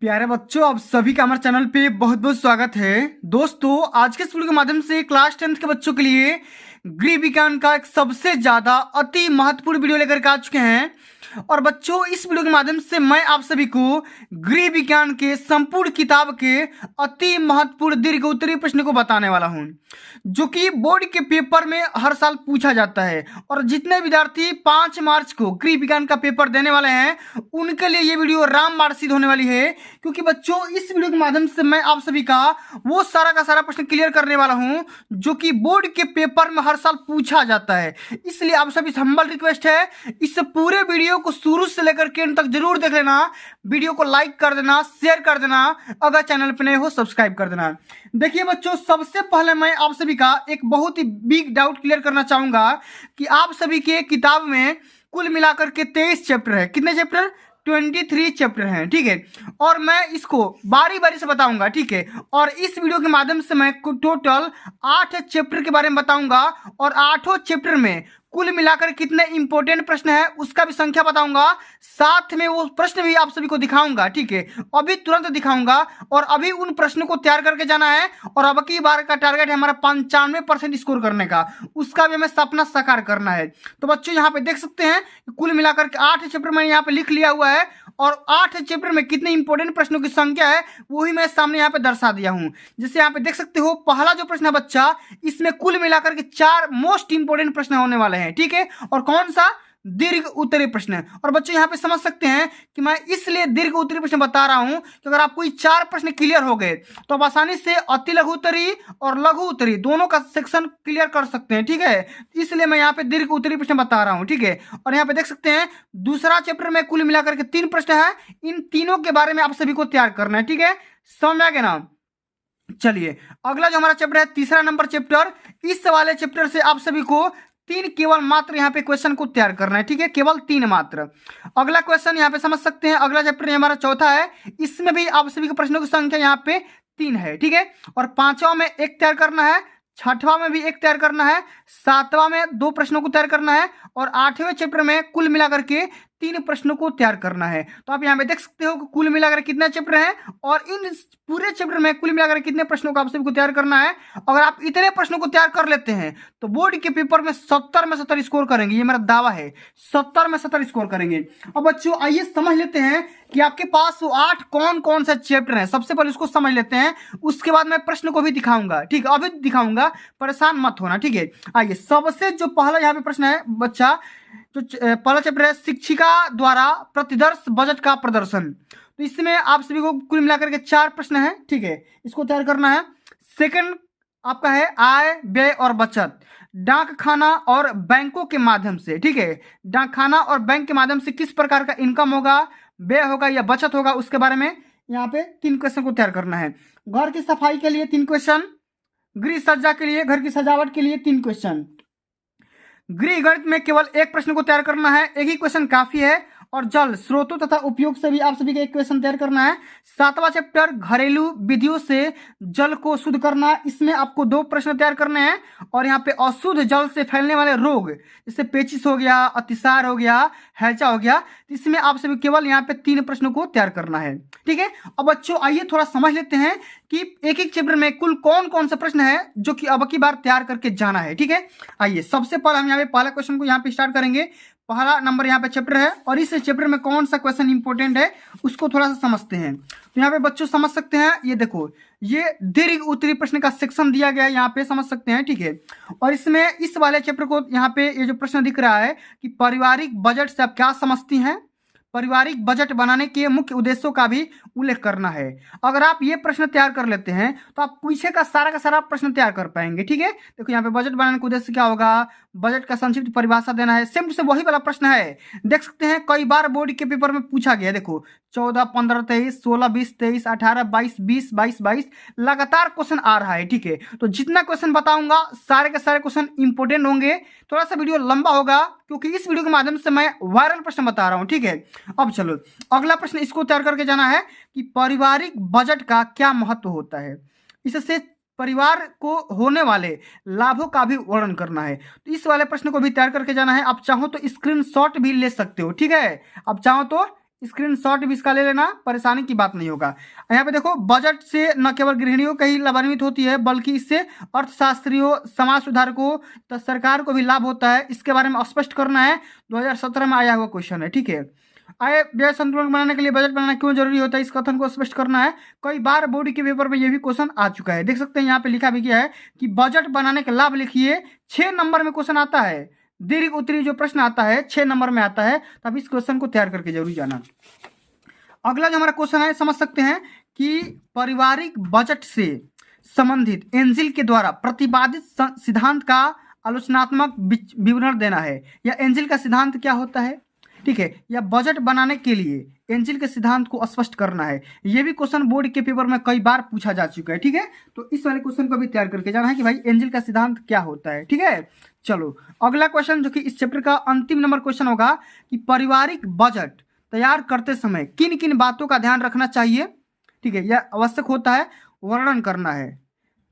प्यारे बच्चों, आप सभी का हमारे चैनल पे बहुत बहुत स्वागत है। दोस्तों, आज के इस वीडियो के माध्यम से क्लास 10th के बच्चों के लिए गृह विज्ञान का एक सबसे ज्यादा अति महत्वपूर्ण वीडियो लेकर के आ चुके हैं। और बच्चों, इस वीडियो के माध्यम से मैं आप सभी को गृह विज्ञान के संपूर्ण किताब के अति महत्वपूर्ण दीर्घ उत्तरीय प्रश्न को बताने वाला हूं, जो कि बोर्ड के पेपर में हर साल पूछा जाता है। और जितने विद्यार्थी 5 मार्च को गृह विज्ञान का पेपर देने वाले हैं, उनके लिए ये वीडियो रामबाण सिद्ध होने वाली है। क्योंकि बच्चों, इस वीडियो के माध्यम से मैं आप सभी का वो सारा का सारा प्रश्न क्लियर करने वाला हूं, जो कि बोर्ड के पेपर में हर साल पूछा जाता है। इसलिए आप सभी से हम्बल रिक्वेस्ट है, इस पूरे वीडियो को शुरू से लेकर के अंत तक जरूर देख लेना। वीडियो को लाइक कर देना, शेयर कर देना, अगर चैनल पर नए हो सब्सक्राइब कर देना। देखिए बच्चों, सबसे पहले मैं आप सभी का एक बहुत ही बिग डाउट क्लियर करना चाहूंगा कि आप सभी के किताब में कुल मिलाकर के 23 चैप्टर है। कितने चैप्टर? 23 चैप्टर हैं, ठीक है। और मैं इसको बारी बारी से बताऊंगा, ठीक है। और इस वीडियो के माध्यम से मैं टोटल 8 चैप्टर के बारे में बताऊंगा, और 8 चैप्टर में कुल मिलाकर कितने इंपॉर्टेंट प्रश्न है उसका भी संख्या बताऊंगा। साथ में वो प्रश्न भी आप सभी को दिखाऊंगा, ठीक है। अभी तुरंत दिखाऊंगा, और अभी उन प्रश्नों को तैयार करके जाना है। और अब की बार का टारगेट है हमारा 95% स्कोर करने का, उसका भी हमें सपना साकार करना है। तो बच्चों, यहाँ पे देख सकते हैं कुल मिलाकर के 8 चैप्टर मैंने यहाँ पे लिख लिया हुआ है, और 8 चैप्टर में कितने इंपॉर्टेंट प्रश्नों की संख्या है वही मैं सामने यहाँ पे दर्शा दिया हूँ। जैसे यहाँ पे देख सकते हो, पहला जो प्रश्न है बच्चा, इसमें कुल मिलाकर के 4 मोस्ट इंपोर्टेंट प्रश्न होने वाले हैं, ठीक है। और कौन सा? दीर्घ उत्तरीय प्रश्न। और बच्चों, यहाँ पे समझ सकते हैं कि मैं इसलिए दीर्घ उत्तरीय प्रश्न बता रहा हूं कि अगर आपको ये 4 प्रश्न क्लियर हो गए तो आप आसानी से अति लघु उत्तरीय और लघु उत्तरीय दोनों का सेक्शन क्लियर कर सकते हैं, ठीक है। इसलिए मैं यहाँ पे दीर्घ उत्तरीय प्रश्न बता रहा हूँ, ठीक है। और यहाँ पे देख सकते हैं दूसरा चैप्टर में कुल मिलाकर के 3 प्रश्न है। इन तीनों के बारे में आप सभी को तैयार करना है, ठीक है। समझ में आ गया ना? चलिए, अगला जो हमारा चैप्टर है, तीसरा नंबर चैप्टर। इस वाले चैप्टर से आप सभी को 3 केवल मात्र यहाँ पे क्वेश्चन को तैयार करना है, ठीक है। केवल 3 मात्र। अगला क्वेश्चन यहाँ पे समझ सकते हैं, अगला चैप्टर हमारा चौथा है। इसमें भी आप सभी के प्रश्नों की संख्या यहाँ पे 3 है, ठीक है। और 5वां में एक तैयार करना है, 6वां में भी एक तैयार करना है, 7वां में 2 प्रश्नों को तैयार करना है, और 8वें चैप्टर में कुल मिलाकर के 3 प्रश्नों को तैयार करना है। तो आप यहाँ पे देख सकते हो कि कुल मिलाकर कितने चैप्टर हैं, और इन पूरे चैप्टर में कुल मिलाकर कितने प्रश्नों को आप सभी को तैयार करना है। अगर आप इतने प्रश्नों को तैयार कर लेते हैं तो बोर्ड के पेपर में 70 में 70 स्कोर करेंगे। ये मेरा दावा है, 70 में 70 स्कोर करेंगे। अब बच्चों, आइए समझ लेते हैं कि आपके पास वो 8 कौन कौन से चैप्टर हैं। सबसे पहले उसको समझ लेते हैं, उसके बाद मैं प्रश्न को भी दिखाऊंगा, ठीक है। अभी दिखाऊंगा, परेशान मत होना, ठीक है। आइए, सबसे जो पहला यहाँ पे प्रश्न है बच्चा, जो पहला चैप्टर है, शिक्षिका द्वारा प्रतिवर्ष बजट का प्रदर्शन। तो इसमें आप सभी को कुल मिलाकर के 4 प्रश्न हैं, ठीक है। इसको तैयार करना है। सेकंड आपका है आय, व्यय और बचत, डाक खाना और बैंकों के माध्यम से, ठीक है। डाक खाना और बैंक के माध्यम से किस प्रकार का इनकम होगा, व्यय होगा या बचत होगा, उसके बारे में यहाँ पे 3 क्वेश्चन को तैयार करना है। घर की सफाई के लिए 3 क्वेश्चन, गृह सज्जा के लिए, घर की सजावट के लिए 3 क्वेश्चन। गृह गणित में केवल एक प्रश्न को तैयार करना है, एक ही क्वेश्चन काफी है। और जल स्रोतों तथा उपयोग से भी आप सभी का एक क्वेश्चन तैयार करना है। 7वां चैप्टर, घरेलू विधियों से जल को शुद्ध करना, इसमें आपको 2 प्रश्न तैयार करने हैं। और यहाँ पे अशुद्ध जल से फैलने वाले रोग, जैसे पेचिश हो गया, अतिसार हो गया, हैजा हो गया, इसमें आप सभी केवल यहाँ पे 3 प्रश्नों को तैयार करना है, ठीक है। अब बच्चों, आइए थोड़ा समझ लेते हैं कि एक एक चैप्टर में कुल कौन कौन से प्रश्न है जो कि अब की बार तैयार करके जाना है, ठीक है। आइए, सबसे पहले हम यहाँ पे पहला क्वेश्चन को यहाँ पे स्टार्ट करेंगे। पहला नंबर यहाँ पे चैप्टर है, और इस चैप्टर में कौन सा क्वेश्चन इंपॉर्टेंट है उसको थोड़ा सा समझते हैं। तो यहाँ पे बच्चों समझ सकते हैं, ये देखो, ये दीर्घ उत्तरीय प्रश्न का सेक्शन दिया गया है, यहाँ पे समझ सकते हैं, ठीक है। और इसमें इस वाले चैप्टर को यहाँ पे ये जो प्रश्न दिख रहा है कि पारिवारिक बजट से आप क्या समझती हैं, पारिवारिक बजट बनाने के मुख्य उद्देश्यों का भी उल्लेख करना है। अगर आप ये प्रश्न तैयार कर लेते हैं तो आप पीछे का सारा प्रश्न तैयार कर पाएंगे, ठीक है। देखो, यहाँ पे बजट बनाने का उद्देश्य क्या होगा, बजट का संक्षिप्त परिभाषा देना है। सेम टू सेम वही वाला प्रश्न है, देख सकते हैं कई बार बोर्ड के पेपर में पूछा गया। देखो, 14, 15, 23, 16, 20, 23, 18, 22, 20, 22, 22 लगातार क्वेश्चन आ रहा है, ठीक है। तो जितना क्वेश्चन बताऊंगा सारे के सारे क्वेश्चन इंपोर्टेंट होंगे। थोड़ा सा वीडियो लंबा होगा क्योंकि इस वीडियो के माध्यम से मैं वायरल प्रश्न बता रहा हूं, ठीक है। अब चलो, अगला प्रश्न इसको तैयार करके जाना है कि पारिवारिक बजट का क्या महत्व होता है, इससे परिवार को होने वाले लाभों का भी वर्णन करना है। तो इस वाले प्रश्न को भी तैयार करके जाना है। आप चाहो तो स्क्रीनशॉट भी ले सकते हो, ठीक है। आप चाहो तो स्क्रीनशॉट भी इसका ले लेना, परेशानी की बात नहीं होगा। यहाँ पे देखो, बजट से न केवल गृहिणियों का ही लाभान्वित होती है बल्कि इससे अर्थशास्त्रियों, समाज सुधारकों तो सरकार को भी लाभ होता है। इसके बारे में स्पष्ट करना है, 2017 में आया हुआ क्वेश्चन है। ठीक है, आय व्यय संतुलन बनाने के लिए बजट बनाना क्यों जरूरी होता है, इस कथन को स्पष्ट करना है। कई बार बोर्ड के पेपर में ये भी क्वेश्चन आ चुका है, देख सकते हैं यहाँ पे लिखा भी गया है कि बजट बनाने के लाभ लिखिए। 6 नंबर में क्वेश्चन आता है, दीर्घ उत्तरीय जो प्रश्न आता है 6 नंबर में आता है, तब इस क्वेश्चन को तैयार करके जरूर जाना। अगला जो हमारा क्वेश्चन है, समझ सकते हैं कि पारिवारिक बजट से संबंधित एंजिल के द्वारा प्रतिपादित सिद्धांत का आलोचनात्मक विवरण देना है। या एंजिल का सिद्धांत क्या होता है, ठीक है, या बजट बनाने के लिए एंजिल के सिद्धांत को स्पष्ट करना है। ये भी क्वेश्चन बोर्ड के पेपर में कई बार पूछा जा चुका है। ठीक है, तो इस वाले क्वेश्चन को भी तैयार करके जाना है कि भाई एंजिल का सिद्धांत क्या होता है। ठीक है, चलो अगला क्वेश्चन जो कि इस चैप्टर का अंतिम नंबर क्वेश्चन होगा कि पारिवारिक बजट तैयार करते समय किन किन बातों का ध्यान रखना चाहिए। ठीक है, यह आवश्यक होता है, वर्णन करना है।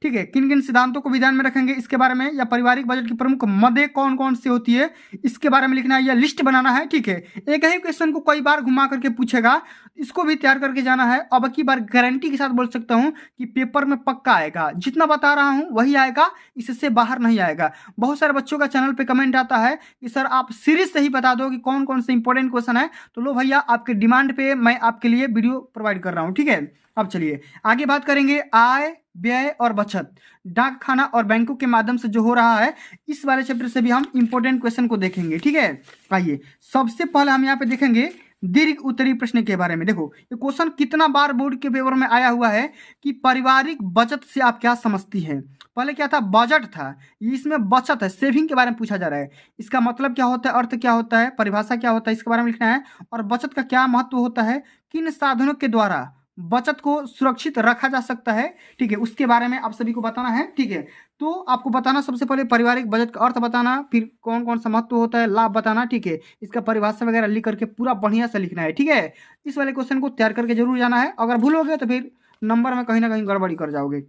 ठीक है, किन किन सिद्धांतों को भी ध्यान में रखेंगे इसके बारे में, या पारिवारिक बजट की प्रमुख मदें कौन कौन सी होती है इसके बारे में लिखना है, या लिस्ट बनाना है। ठीक है, एक ही क्वेश्चन को कई बार घुमा करके पूछेगा, इसको भी तैयार करके जाना है। अब की बार गारंटी के साथ बोल सकता हूं कि पेपर में पक्का आएगा, जितना बता रहा हूं वही आएगा, इससे बाहर नहीं आएगा। बहुत सारे बच्चों का चैनल पे कमेंट आता है कि सर आप सीरीज से ही बता दो कि कौन कौन से इंपॉर्टेंट क्वेश्चन है, तो लो भैया आपके डिमांड पे मैं आपके लिए वीडियो प्रोवाइड कर रहा हूँ। ठीक है, अब चलिए आगे बात करेंगे आय, व्यय और बचत, डाक खाना और बैंकों के माध्यम से जो हो रहा है, इस वाले चैप्टर से भी हम इंपॉर्टेंट क्वेश्चन को देखेंगे। ठीक है, आइए सबसे पहले हम यहाँ पे देखेंगे दीर्घ उत्तरीय प्रश्न के बारे में। देखो ये क्वेश्चन कितना बार बोर्ड के पेपर में आया हुआ है कि पारिवारिक बचत से आप क्या समझती हैं। पहले क्या था, बजट था, इसमें बचत है, सेविंग के बारे में पूछा जा रहा है। इसका मतलब क्या होता है, अर्थ क्या होता है, परिभाषा क्या होता है, इसके बारे में लिखना है। और बचत का क्या महत्व होता है, किन साधनों के द्वारा बचत को सुरक्षित रखा जा सकता है। ठीक है, उसके बारे में आप सभी को बताना है। ठीक है, तो आपको बताना सबसे पहले पारिवारिक बजट का अर्थ बताना, फिर कौन कौन सा महत्व होता है, लाभ बताना। ठीक है, इसका परिभाषा वगैरह लिख करके पूरा बढ़िया से लिखना है। ठीक है, इस वाले क्वेश्चन को तैयार करके जरूर जाना है, अगर भूलोगे तो फिर नंबर में कहीं ना कहीं गड़बड़ी कर जाओगे।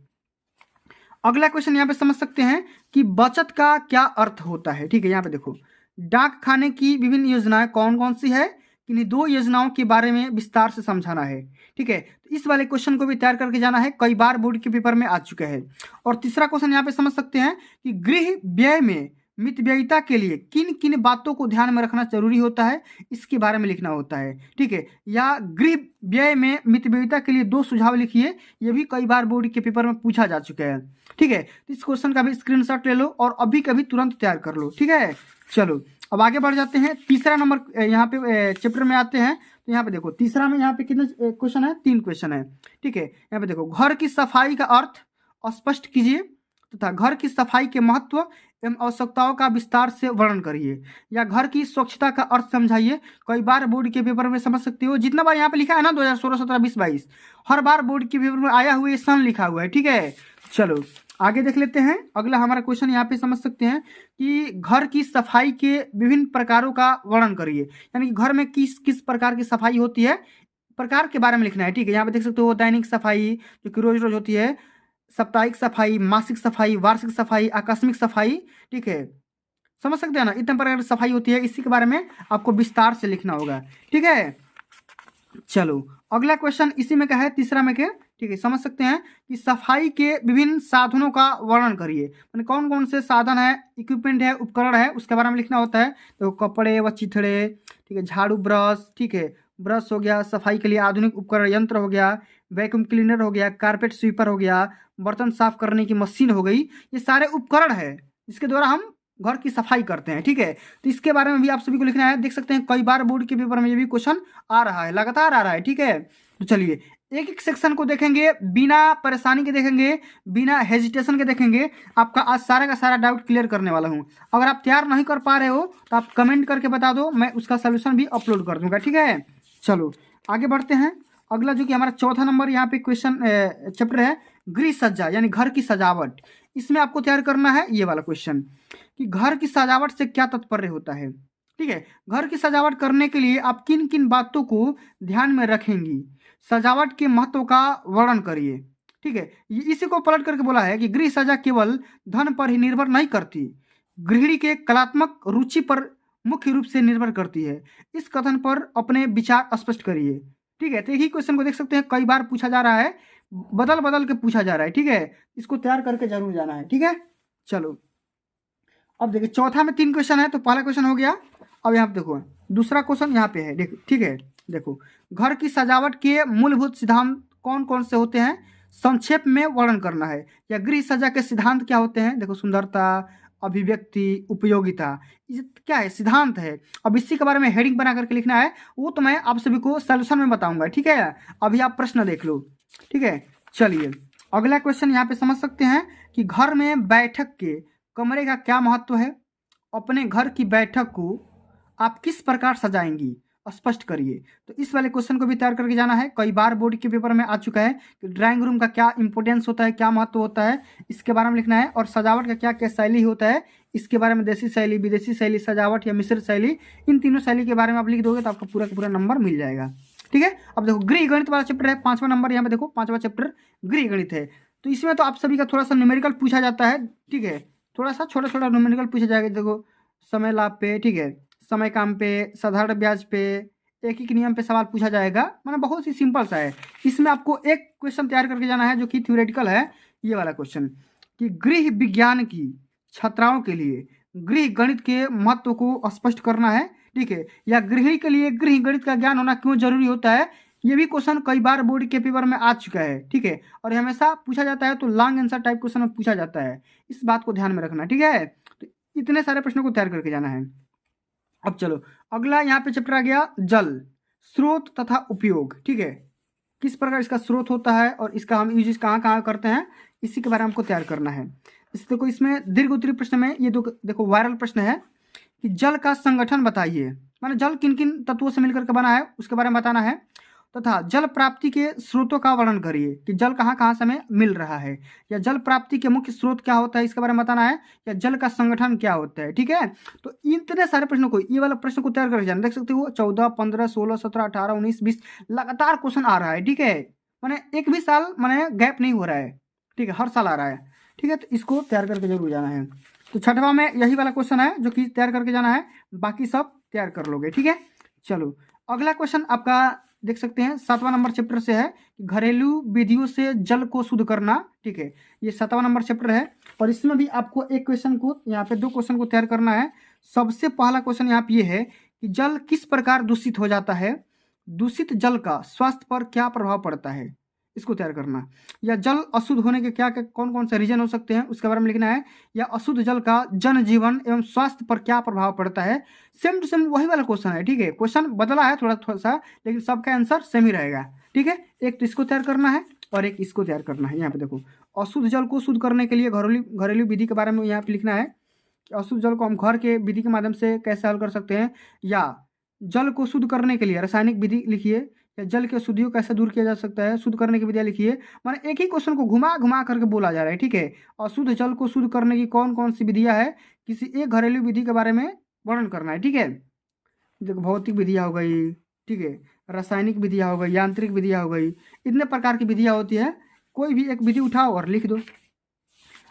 अगला क्वेश्चन यहाँ पे समझ सकते हैं कि बचत का क्या अर्थ होता है। ठीक है, यहाँ पे देखो, डाक खाने की विभिन्न योजनाएं कौन कौन सी है, किन्हीं 2 योजनाओं के बारे में विस्तार से समझाना है। ठीक है, तो इस वाले क्वेश्चन को भी तैयार करके जाना है, कई बार बोर्ड के पेपर में आ चुका है। और तीसरा क्वेश्चन यहाँ पे समझ सकते हैं कि गृह व्यय में मितव्ययिता के लिए किन किन बातों को ध्यान में रखना जरूरी होता है, इसके बारे में लिखना होता है। ठीक है, या गृह व्यय में मितव्ययिता के लिए 2 सुझाव लिखिए, ये भी कई बार बोर्ड के पेपर में पूछा जा चुका है। ठीक है, तो इस क्वेश्चन का भी स्क्रीनशॉट ले लो और अभी कभी तुरंत तैयार कर लो। ठीक है, चलो अब आगे बढ़ जाते हैं, तीसरा नंबर यहाँ पे चैप्टर में आते हैं। तो यहाँ पे देखो, तीसरा में यहाँ पे कितने क्वेश्चन है, 3 क्वेश्चन है। ठीक है, यहाँ पे देखो, घर की सफाई का अर्थ स्पष्ट कीजिए तथा घर की सफाई के महत्व एवं आवश्यकताओं का विस्तार से वर्णन करिए, या घर की स्वच्छता का अर्थ समझाइए। कई बार बोर्ड के पेपर में समझ सकते हो, जितना बार यहाँ पे लिखा है ना 2016, 17, 20, 22, हर बार बोर्ड के पेपर में आया हुआ ये सन लिखा हुआ है। ठीक है, चलो आगे देख लेते हैं। अगला हमारा क्वेश्चन यहाँ पे समझ सकते हैं कि घर की सफाई के विभिन्न प्रकारों का वर्णन करिए, यानी कि घर में किस किस प्रकार की सफाई होती है, प्रकार के बारे में लिखना है। ठीक है, यहाँ पे देख सकते हो, दैनिक सफाई जो कि रोज रोज होती है, साप्ताहिक सफाई, मासिक सफाई, वार्षिक सफाई, आकस्मिक सफाई। ठीक है, समझ सकते हैं ना, इतने प्रकार की सफाई होती है, इसी के बारे में आपको विस्तार से लिखना होगा। ठीक है, चलो अगला क्वेश्चन इसी में का है, तीसरा में के। ठीक है, समझ सकते हैं कि सफाई के विभिन्न साधनों का वर्णन करिए, यानी कौन कौन से साधन है, इक्विपमेंट है, उपकरण है, उसके बारे में लिखना होता है। तो कपड़े व चिथड़े, ठीक है, झाड़ू, ब्रश, ठीक है, ब्रश हो गया, सफाई के लिए आधुनिक उपकरण यंत्र हो गया, वैक्यूम क्लीनर हो गया, कारपेट स्वीपर हो गया, बर्तन साफ करने की मशीन हो गई, ये सारे उपकरण है जिसके द्वारा हम घर की सफाई करते हैं। ठीक है, तो इसके बारे में भी आप सभी को लिखना है। देख सकते हैं कई बार बोर्ड के पेपर में ये भी क्वेश्चन आ रहा है, लगातार आ रहा है। ठीक है, तो चलिए एक एक सेक्शन को देखेंगे, बिना परेशानी के देखेंगे, बिना हेजिटेशन के देखेंगे। आपका आज सारा का सारा डाउट क्लियर करने वाला हूँ। अगर आप तैयार नहीं कर पा रहे हो तो आप कमेंट करके बता दो, मैं उसका सोल्यूशन भी अपलोड कर दूंगा। ठीक है, चलो आगे बढ़ते हैं। अगला जो कि हमारा चौथा नंबर यहाँ पे क्वेश्चन चैप्टर है, गृह सज्जा यानी घर की सजावट। इसमें आपको तैयार करना है ये वाला क्वेश्चन कि घर की सजावट से क्या तात्पर्य होता है। ठीक है, घर की सजावट करने के लिए आप किन किन बातों को ध्यान में रखेंगी, सजावट के महत्व का वर्णन करिए। ठीक है, इसी को पलट करके बोला है कि गृह सज्जा केवल धन पर ही निर्भर नहीं करती, गृहिणी के कलात्मक रुचि पर मुख्य रूप से निर्भर करती है? इस कथन पर अपने विचार स्पष्ट करिए। ठीक है, तो यही क्वेश्चन को देख सकते हैं कई बार पूछा जा रहा है, बदल बदल के पूछा जा रहा है। ठीक है, इसको तैयार करके जरूर जाना है। ठीक है, चलो अब देखिए चौथा में 3 क्वेश्चन है, तो पहला क्वेश्चन हो गया। अब यहाँ पे देखो दूसरा क्वेश्चन यहाँ पे है, देखो ठीक है। देखो घर की सजावट के मूलभूत सिद्धांत कौन कौन से होते हैं, संक्षेप में वर्णन करना है। या गृह सज्जा के सिद्धांत क्या होते हैं? देखो सुंदरता, अभिव्यक्ति, उपयोगिता, ये क्या है? सिद्धांत है। अब इसी के बारे में हेडिंग बना करके लिखना है, वो तो मैं आप सभी को सोल्यूशन में बताऊंगा। ठीक है, अभी आप प्रश्न देख लो। ठीक है, चलिए अगला क्वेश्चन यहाँ पे समझ सकते हैं कि घर में बैठक के कमरे का क्या महत्व है। अपने घर की बैठक को आप किस प्रकार सजाएंगी, स्पष्ट करिए। तो इस वाले क्वेश्चन को भी तैयार करके जाना है, कई बार बोर्ड के पेपर में आ चुका है कि ड्राइंग रूम का क्या इंपॉर्टेंस होता है, क्या महत्व होता है, इसके बारे में लिखना है। और सजावट का क्या क्या शैली होता है, इसके बारे में देसी शैली, विदेशी शैली, सजावट या मिश्र शैली, इन तीनों शैली के बारे में आप लिख दोगे तो आपका पूरा का पूरा नंबर मिल जाएगा। ठीक है, अब देखो गृह गणित वाला चैप्टर है, 5वां नंबर यहाँ पे देखो, 5वां चैप्टर गृह गणित है। तो इसमें तो आप सभी का थोड़ा सा न्यूमेरिकल पूछा जाता है। ठीक है, थोड़ा सा छोटा छोटा न्यूमेरिकल पूछा जाएगा। देखो समय लाभ पे, ठीक है, समय काम पे, साधारण ब्याज पे, एक एक नियम पे सवाल पूछा जाएगा। मतलब बहुत ही सिंपल सा है। इसमें आपको एक क्वेश्चन तैयार करके जाना है जो कि थ्योरेटिकल है, ये वाला क्वेश्चन कि गृह विज्ञान की छात्राओं के लिए गृह गणित के महत्व को स्पष्ट करना है। ठीक है, या गृहिणी के लिए गृह गणित का ज्ञान होना क्यों जरूरी होता है, ये भी क्वेश्चन कई बार बोर्ड के पेपर में आ चुका है। ठीक है, और हमेशा पूछा जाता है, तो लॉन्ग आंसर टाइप क्वेश्चन में पूछा जाता है, इस बात को ध्यान में रखना। ठीक है, तो इतने सारे प्रश्नों को तैयार करके जाना है। अब चलो अगला यहाँ पे चैप्टर आ गया जल, स्रोत तथा उपयोग। ठीक है, किस प्रकार इसका स्रोत होता है और इसका हम यूज कहाँ कहाँ करते हैं, इसी के बारे में हमको तैयार करना है। इस देखो इसमें दीर्घ उत्तरीय प्रश्न में ये देखो वायरल प्रश्न है कि जल का संगठन बताइए, माने जल किन किन तत्वों से मिलकर के बना है उसके बारे में बताना है। तथा जल प्राप्ति के स्रोतों का वर्णन करिए कि जल कहाँ कहाँ से हमें मिल रहा है, या जल प्राप्ति के मुख्य स्रोत क्या होता है इसके बारे में बताना है, या जल का संगठन क्या होता है। ठीक है, तो इतने सारे प्रश्नों को, ये वाला प्रश्न को तैयार करके जाना। देख सकते हो 14, 15, 16, 17, 18, 19, 20 लगातार क्वेश्चन आ रहा है। ठीक है, मैंने एक भी साल मैंने गैप नहीं हो रहा है। ठीक है, हर साल आ रहा है। ठीक है, तो इसको तैयार करके जरूर जाना है। तो 6वां में यही वाला क्वेश्चन है जो कि तैयार करके जाना है, बाकी सब तैयार कर लोगे। ठीक है, चलो अगला क्वेश्चन आपका देख सकते हैं 7वां नंबर चैप्टर से है कि घरेलू विधियों से जल को शुद्ध करना। ठीक है, ये 7वां नंबर चैप्टर है और इसमें भी आपको एक क्वेश्चन को, यहाँ पे 2 क्वेश्चन को तैयार करना है। सबसे पहला क्वेश्चन यहाँ पे ये है कि जल किस प्रकार दूषित हो जाता है, दूषित जल का स्वास्थ्य पर क्या प्रभाव पड़ता है, इसको तैयार करना। या जल अशुद्ध होने के क्या क्या कौन कौन से रीजन हो सकते हैं उसके बारे में लिखना है। या अशुद्ध जल का जनजीवन एवं स्वास्थ्य पर क्या प्रभाव पड़ता है। सेम टू सेम वही वाला क्वेश्चन है। ठीक है, क्वेश्चन बदला है थोड़ा थोड़ा सा, लेकिन सबका आंसर सेम ही रहेगा। ठीक है, एक तो इसको तैयार करना है और एक इसको तैयार करना है। यहाँ पे देखो अशुद्ध जल को शुद्ध करने के लिए घरेलू विधि के बारे में यहाँ पे लिखना है कि अशुद्ध जल को हम घर के विधि के माध्यम से कैसे हल कर सकते हैं। या जल को शुद्ध करने के लिए रासायनिक विधि लिखिए। या जल के अशुद्धियों कैसे दूर किया जा सकता है, शुद्ध करने की विधियाँ लिखिए। माने एक ही क्वेश्चन को घुमा घुमा करके बोला जा रहा है। ठीक है, अशुद्ध जल को शुद्ध करने की कौन कौन सी विधियाँ है, किसी एक घरेलू विधि के बारे में वर्णन करना है। ठीक है, देखो भौतिक विधियाँ हो गई, ठीक है, रासायनिक विधियाँ हो गई, यांत्रिक विधियाँ हो गई, इतने प्रकार की विधियाँ होती है, कोई भी एक विधि उठाओ और लिख दो।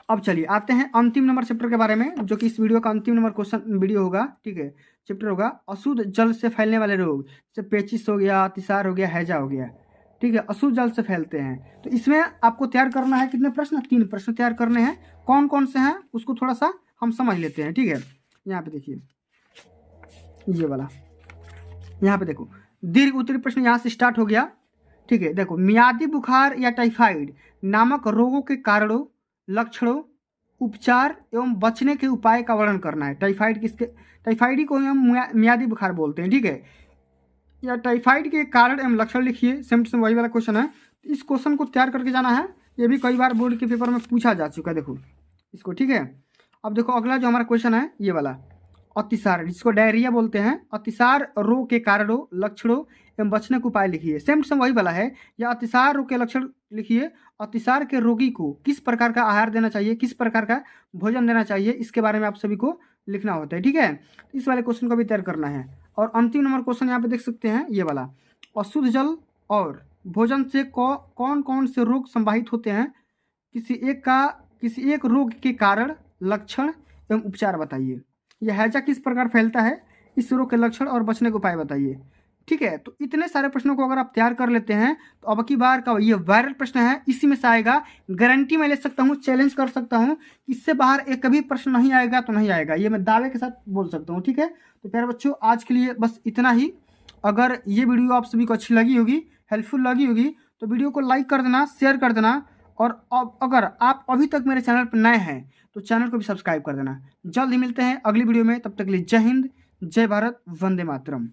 अब चलिए आते हैं अंतिम नंबर चैप्टर के बारे में, जो कि इस वीडियो का अंतिम नंबर क्वेश्चन वीडियो होगा। ठीक है, चैप्टर होगा अशुद्ध जल से फैलने वाले रोग, जैसे पेचिस हो गया, अतिसार हो गया, हैजा हो गया। ठीक है, अशुद्ध जल से फैलते हैं। तो इसमें आपको तैयार करना है कितने प्रश्न, 3 प्रश्न तैयार करने हैं। कौन कौन से हैं उसको थोड़ा सा हम समझ लेते हैं। ठीक है, यहाँ पे देखिए ये वाला, यहाँ पे देखो दीर्घ उत्तरीय प्रश्न यहाँ से स्टार्ट हो गया। ठीक है, देखो मियादी बुखार या टाइफाइड नामक रोगों के कारणों, लक्षणों, उपचार एवं बचने के उपाय का वर्णन करना है। टाइफाइड को हम मियादी बुखार बोलते हैं। ठीक है, या टाइफाइड के कारण एवं लक्षण लिखिए। सेम टू सेम वही वाला क्वेश्चन है, इस क्वेश्चन को तैयार करके जाना है। ये भी कई बार बोर्ड के पेपर में पूछा जा चुका है, देखो इसको। ठीक है, अब देखो अगला जो हमारा क्वेश्चन है ये वाला अतिसार, जिसको डायरिया बोलते हैं। अतिसार रोग के कारणों, लक्षणों एवं बचने के उपाय लिखिए। सेम टू सेम वही वाला है। या अतिसार रोग के लक्षण लिखिए। अतिसार के रोगी को किस प्रकार का आहार देना चाहिए, किस प्रकार का भोजन देना चाहिए, इसके बारे में आप सभी को लिखना होता है। ठीक है, इस वाले क्वेश्चन को भी तैयार करना है। और अंतिम नंबर क्वेश्चन यहाँ पे देख सकते हैं ये वाला, अशुद्ध जल और भोजन से कौन कौन से रोग संवाहित होते हैं, किसी एक रोग के कारण, लक्षण एवं उपचार बताइए। यह हैजा किस प्रकार फैलता है, इस रोग के लक्षण और बचने के उपाय बताइए। ठीक है, तो इतने सारे प्रश्नों को अगर आप तैयार कर लेते हैं तो अब की बार का ये वायरल प्रश्न है, इसी में से आएगा। गारंटी मैं ले सकता हूँ, चैलेंज कर सकता हूँ, इससे बाहर एक कभी प्रश्न नहीं आएगा तो नहीं आएगा, ये मैं दावे के साथ बोल सकता हूँ। ठीक है, तो प्यारे बच्चों आज के लिए बस इतना ही। अगर ये वीडियो आप सभी को अच्छी लगी होगी, हेल्पफुल लगी होगी, तो वीडियो को लाइक कर देना, शेयर कर देना, और अगर आप अभी तक मेरे चैनल पर नए हैं तो चैनल को भी सब्सक्राइब कर देना। जल्द ही मिलते हैं अगली वीडियो में, तब तक के लिए जय हिंद, जय भारत, वंदे मातरम।